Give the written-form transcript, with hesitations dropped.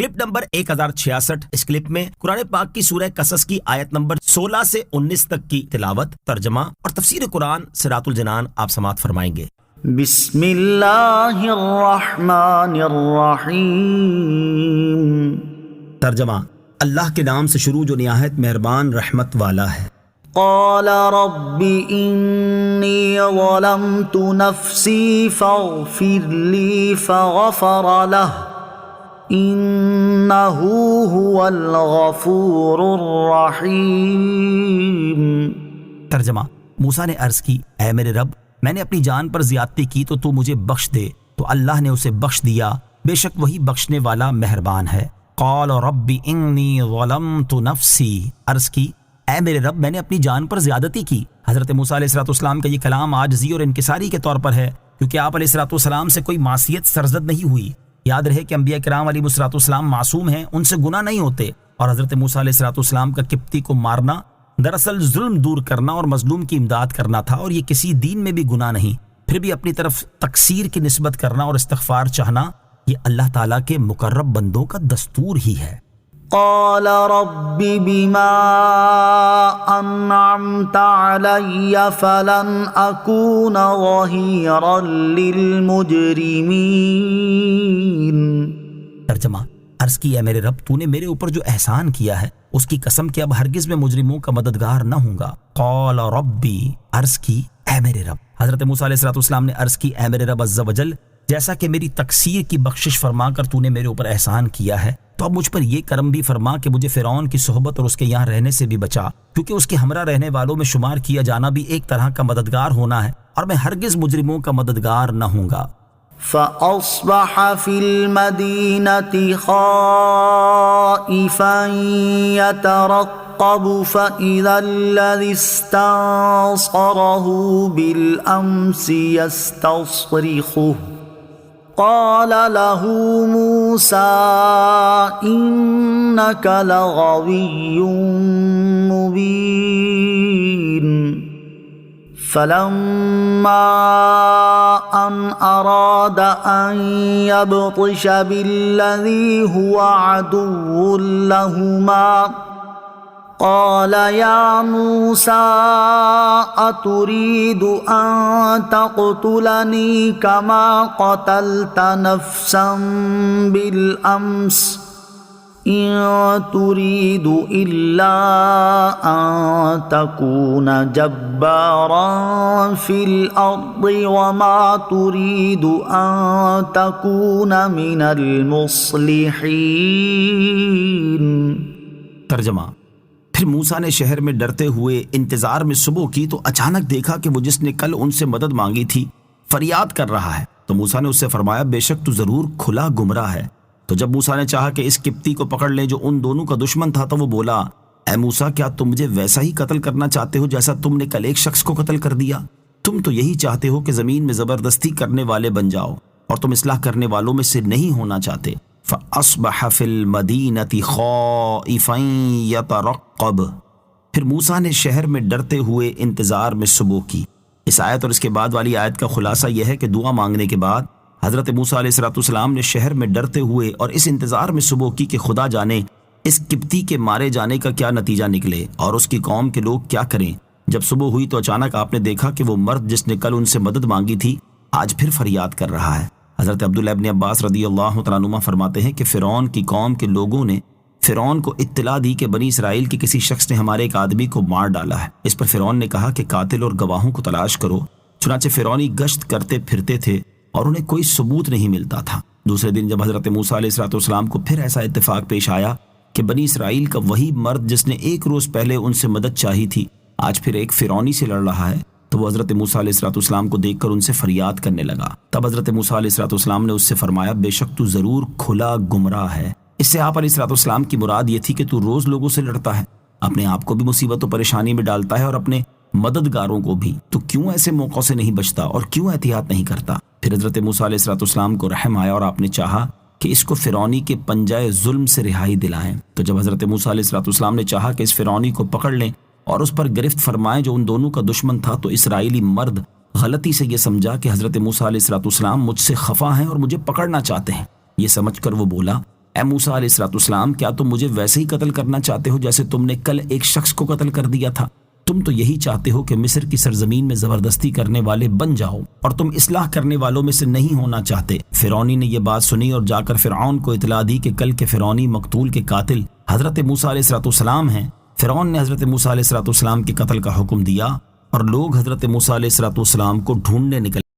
Clip number 1066۔ اس clip میں قرآن پاک کی سورہ قصص کی آیت نمبر 16 سے 19 تک کی تلاوت، ترجمہ اور تفسیر قرآن صراط الجنان آپ سماعت فرمائیں گے۔ بسم اللہ الرحمن الرحیم۔ ترجمہ، اللہ کے نام سے شروع جو نہایت مہربان رحمت والا ہے۔ قال رب انی ظلمت نفسی فاغفر لی فغفر لہ انہ هو الغفور الرحیم۔ ترجمہ، موسیٰ نے عرض کی، اے میرے رب، میں نے اپنی جان پر زیادتی کی تو تو مجھے بخش دے۔ تو اللہ نے اسے بخش دیا، بے شک وہی بخشنے والا مہربان ہے۔ قال رب انی ظلمت نفسی، عرض کی، اے میرے رب، میں نے اپنی جان پر زیادتی کی۔ حضرت موسیٰ علیہ السلام کا یہ کلام عاجزی اور انکساری کے طور پر ہے، کیونکہ آپ علیہ السلام سے کوئی معصیت سرزد نہیں ہوئی۔ یاد رہے کہ انبیاء کرام علیہ السلام معصوم ہیں، ان سے گناہ نہیں ہوتے، اور حضرت موسیٰ علیہ السلام کا قبطی کو مارنا دراصل ظلم دور کرنا اور مظلوم کی امداد کرنا تھا، اور یہ کسی دین میں بھی گناہ نہیں۔ پھر بھی اپنی طرف تقصیر کی نسبت کرنا اور استغفار چاہنا، یہ اللہ تعالیٰ کے مقرب بندوں کا دستور ہی ہے۔ قال رب بما انعمت علی فلن اکون ظہیرا للمجرمین۔ ترجمہ، عرض کی، اے میرے رب، تو نے میرے اوپر جو احسان کیا ہے اس کی قسم کہ اب ہرگز میں مجرموں کا مددگار نہ ہوں گا۔ قال ربی، عرض کی، اے میرے رب۔ حضرت موسیٰ علیہ السلام نے عرض کی، اے میرے رب عز و جل، جیسا کہ میری تقصیر کی بخشش فرما کر تو نے میرے اوپر احسان کیا ہے، تو اب مجھ پر یہ کرم بھی فرما کہ مجھے فرعون کی صحبت اور اس کے یہاں رہنے سے بھی بچا، کیونکہ اس کے ہمراہ رہنے والوں میں شمار کیا جانا بھی ایک طرح کا مددگار ہونا ہے، اور میں ہرگز مجرموں کا مددگار نہ ہوں گا۔ فأصبح في المدينة خائفا يترقب فإذا الذي استنصره بالأمس يستصرخه قال له موسى إنك لغوي مبين۔ فلما أن أراد أن يبطش بالذي هو عدو لهما قال يا موسى أتريد أن تقتلني كما قتلت نفسا بالأمس إن تريد إلا أن تكون جبارا في الأرض وما تريد أن تكون من المصلحين۔ ترجمہ، پھر موسیٰ نے شہر میں ڈرتے ہوئے انتظار میں صبح کی تو اچانک دیکھا کہ وہ جس نے کل ان سے مدد مانگی تھی فریاد کر رہا ہے۔ تو موسیٰ نے اس سے فرمایا، بے شک تو ضرور کھلا گمراہ ہے۔ تو جب موسیٰ نے چاہا کہ اس قبطی کو پکڑ لیں جو ان دونوں کا دشمن تھا، تو وہ بولا، اے موسیٰ، کیا تم مجھے ویسا ہی قتل کرنا چاہتے ہو جیسا تم نے کل ایک شخص کو قتل کر دیا؟ تم تو یہی چاہتے ہو کہ زمین میں زبردستی کرنے والے بن جاؤ، اور تم اصلاح کرنے والوں میں سے نہیں ہونا چاہتے۔ فَأَصْبَحَ فِي الْمَدِينَةِ خَائِفًا يَتَرَقَّبُ، پھر موسیٰ نے شہر میں ڈرتے ہوئے انتظار میں صبح کی۔ اس آیت اور اس کے بعد والی آیت کا خلاصہ یہ ہے کہ دعا مانگنے کے بعد حضرت موسیٰ علیہ السلام نے شہر میں ڈرتے ہوئے اور اس انتظار میں صبح کی کہ خدا جانے اس قبطی کے مارے جانے کا کیا نتیجہ نکلے اور اس کی قوم کے لوگ کیا کریں۔ جب صبح ہوئی تو اچانک آپ نے دیکھا کہ وہ مرد جس نے کل ان سے مدد مانگی تھی آج پھر فریاد کر رہا ہے۔ حضرت عبداللہ ابن عباس رضی اللہ تعالیٰ عنہما فرماتے ہیں کہ فرعون کی قوم کے لوگوں نے فرعون کو اطلاع دی کہ بنی اسرائیل کے کسی شخص نے ہمارے ایک آدمی کو مار ڈالا ہے۔ اس پر فرعون نے کہا کہ قاتل اور گواہوں کو تلاش کرو۔ چنانچہ فرعونی گشت کرتے پھرتے تھے اور انہیں کوئی ثبوت نہیں ملتا تھا۔ دوسرے دن جب حضرت موسیٰ علیہ السلام کو پھر ایسا اتفاق پیش آیا کہ بنی اسرائیل کا وہی مرد جس نے ایک روز پہلے ان سے مدد چاہی تھی آج پھر ایک فرعونی سے لڑ رہا ہے، تو وہ حضرت موسیٰ علیہ السلام کو دیکھ کر ان سے فریاد کرنے لگا۔ تب حضرت موسیٰ علیہ السلام نے اس سے فرمایا، بے شک تو ضرور کھلا گمراہ ہے۔ اس سے آپ علیہ السلام کی مراد یہ تھی کہ تو روز لوگوں سے لڑتا ہے، اپنے آپ کو بھی مصیبت و پریشانی میں ڈالتا ہے اور اپنے مددگاروں کو بھی، تو کیوں ایسے موقعوں سے نہیں بچتا اور کیوں احتیاط نہیں کرتا؟ پھر حضرت موسیٰ علیہ السلام کو رحم آیا اور آپ نے چاہا کہ اس کو فرعونی کے پنجائے ظلم سے رہائی دلائیں۔ تو جب حضرت موسیٰ علیہ السلام نے چاہا کہ اس فرعونی کو پکڑ لیں اور اس پر گرفت فرمائیں جو ان دونوں کا دشمن تھا، تو اسرائیلی مرد غلطی سے یہ سمجھا کہ حضرت موسیٰ علیہ السلام مجھ سے خفا ہیں اور مجھے پکڑنا چاہتے ہیں۔ یہ سمجھ کر وہ بولا، اے موسیٰ علیہ السلام، کیا تم مجھے ویسے ہی قتل کرنا چاہتے ہو جیسے تم نے کل ایک شخص کو قتل کر دیا تھا؟ تم تو یہی چاہتے ہو کہ مصر کی سرزمین میں زبردستی کرنے والے بن جاؤ، اور تم اصلاح کرنے والوں میں سے نہیں ہونا چاہتے۔ فرعونی نے یہ بات سنی اور جا کر فرعون کو اطلاع دی کہ کل کے فرعونی مقتول کے قاتل حضرت موسیٰ علیہ السلام ہیں۔ فرعون نے حضرت موسیٰ علیہ السلام کے قتل کا حکم دیا اور لوگ حضرت موسیٰ علیہ السلام کو ڈھونڈنے نکلے۔